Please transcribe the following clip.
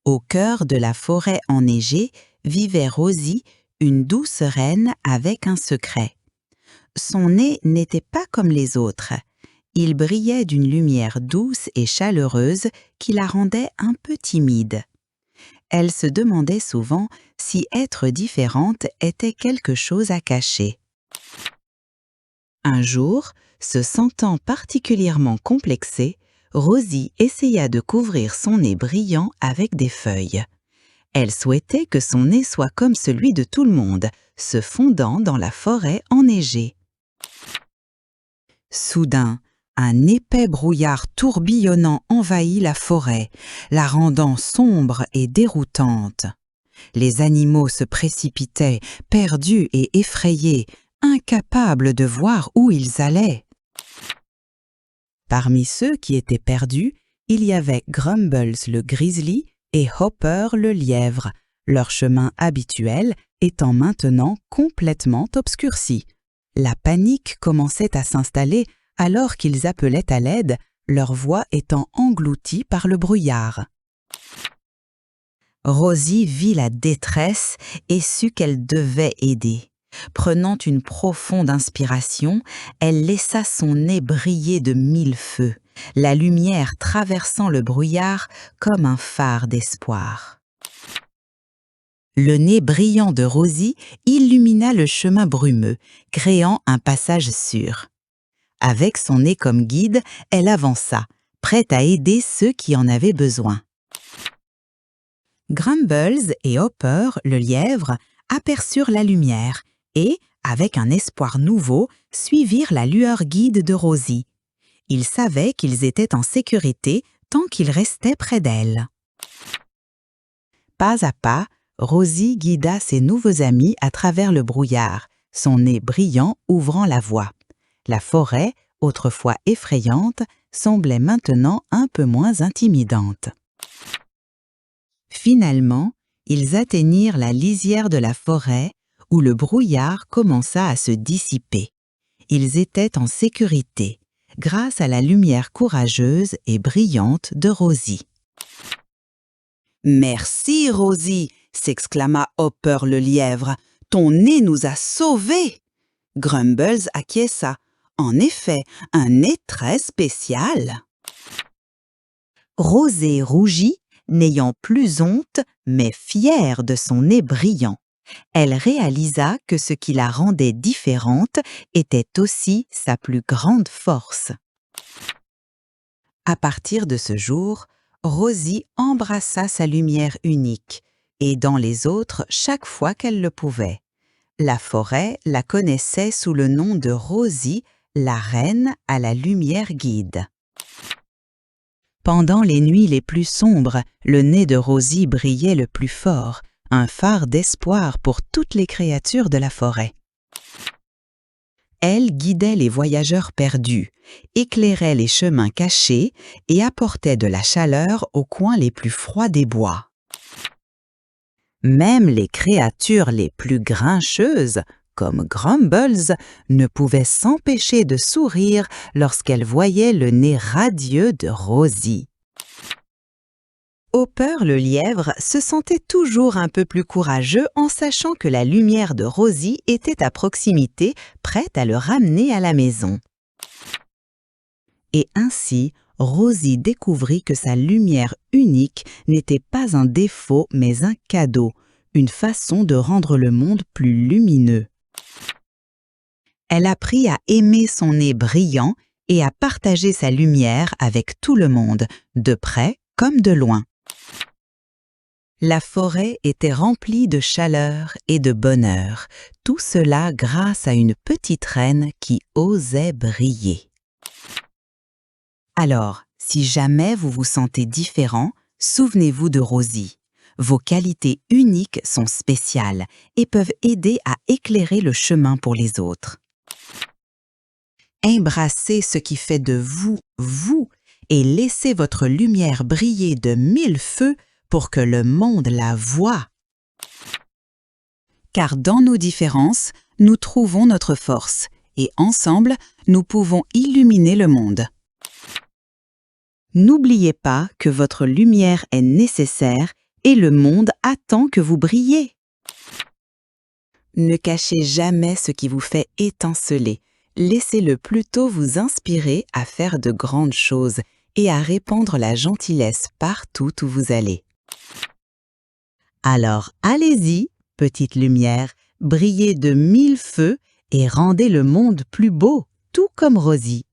Au cœur de la forêt enneigée vivait Rosie, une douce reine avec un secret. Son nez n'était pas comme les autres. Il brillait d'une lumière douce et chaleureuse qui la rendait un peu timide. Elle se demandait souvent si être différente était quelque chose à cacher. Un jour, se sentant particulièrement complexée, Rosie essaya de couvrir son nez brillant avec des feuilles. Elle souhaitait que son nez soit comme celui de tout le monde, se fondant dans la forêt enneigée. Soudain, un épais brouillard tourbillonnant envahit la forêt, la rendant sombre et déroutante. Les animaux se précipitaient, perdus et effrayés, incapables de voir où ils allaient. Parmi ceux qui étaient perdus, il y avait Grumbles le grizzly et Hopper le lièvre, leur chemin habituel étant maintenant complètement obscurci. La panique commençait à s'installer alors qu'ils appelaient à l'aide, leur voix étant engloutie par le brouillard. Rosie vit la détresse et sut qu'elle devait aider. Prenant une profonde inspiration, elle laissa son nez briller de 1000 feux, la lumière traversant le brouillard comme un phare d'espoir. Le nez brillant de Rosie illumina le chemin brumeux, créant un passage sûr. Avec son nez comme guide, elle avança, prête à aider ceux qui en avaient besoin. Grumbles et Hopper, le lièvre, aperçurent la lumière et, avec un espoir nouveau, suivirent la lueur guide de Rosie. Ils savaient qu'ils étaient en sécurité tant qu'ils restaient près d'elle. Pas à pas, Rosie guida ses nouveaux amis à travers le brouillard, son nez brillant ouvrant la voie. La forêt, autrefois effrayante, semblait maintenant un peu moins intimidante. Finalement, ils atteignirent la lisière de la forêt où le brouillard commença à se dissiper. Ils étaient en sécurité, grâce à la lumière courageuse et brillante de Rosie. « Merci, Rosie !» s'exclama Hopper le lièvre. « Ton nez nous a sauvés !» Grumbles acquiesça. En effet, un nez très spécial. Rosie rougit, n'ayant plus honte, mais fière de son nez brillant. Elle réalisa que ce qui la rendait différente était aussi sa plus grande force. À partir de ce jour, Rosie embrassa sa lumière unique, aidant les autres chaque fois qu'elle le pouvait. La forêt la connaissait sous le nom de Rosie, la reine à la lumière guide. Pendant les nuits les plus sombres, le nez de Rosie brillait le plus fort, un phare d'espoir pour toutes les créatures de la forêt. Elle guidait les voyageurs perdus, éclairait les chemins cachés et apportait de la chaleur aux coins les plus froids des bois. Même les créatures les plus grincheuses, comme Grumbles, ne pouvaient s'empêcher de sourire lorsqu'elles voyaient le nez radieux de Rosie. Hopper le lièvre se sentait toujours un peu plus courageux en sachant que la lumière de Rosie était à proximité, prête à le ramener à la maison. Et ainsi, Rosie découvrit que sa lumière unique n'était pas un défaut mais un cadeau, une façon de rendre le monde plus lumineux. Elle apprit à aimer son nez brillant et à partager sa lumière avec tout le monde, de près comme de loin. La forêt était remplie de chaleur et de bonheur, tout cela grâce à une petite reine qui osait briller. Alors, si jamais vous vous sentez différent, souvenez-vous de Rosie. Vos qualités uniques sont spéciales et peuvent aider à éclairer le chemin pour les autres. Embrassez ce qui fait de vous, vous, et laissez votre lumière briller de 1000 feux pour que le monde la voie. Car dans nos différences, nous trouvons notre force, et ensemble, nous pouvons illuminer le monde. N'oubliez pas que votre lumière est nécessaire et le monde attend que vous brillez. Ne cachez jamais ce qui vous fait étinceler. Laissez-le plutôt vous inspirer à faire de grandes choses et à répandre la gentillesse partout où vous allez. Alors allez-y, petite lumière, brillez de 1000 feux et rendez le monde plus beau, tout comme Rosie.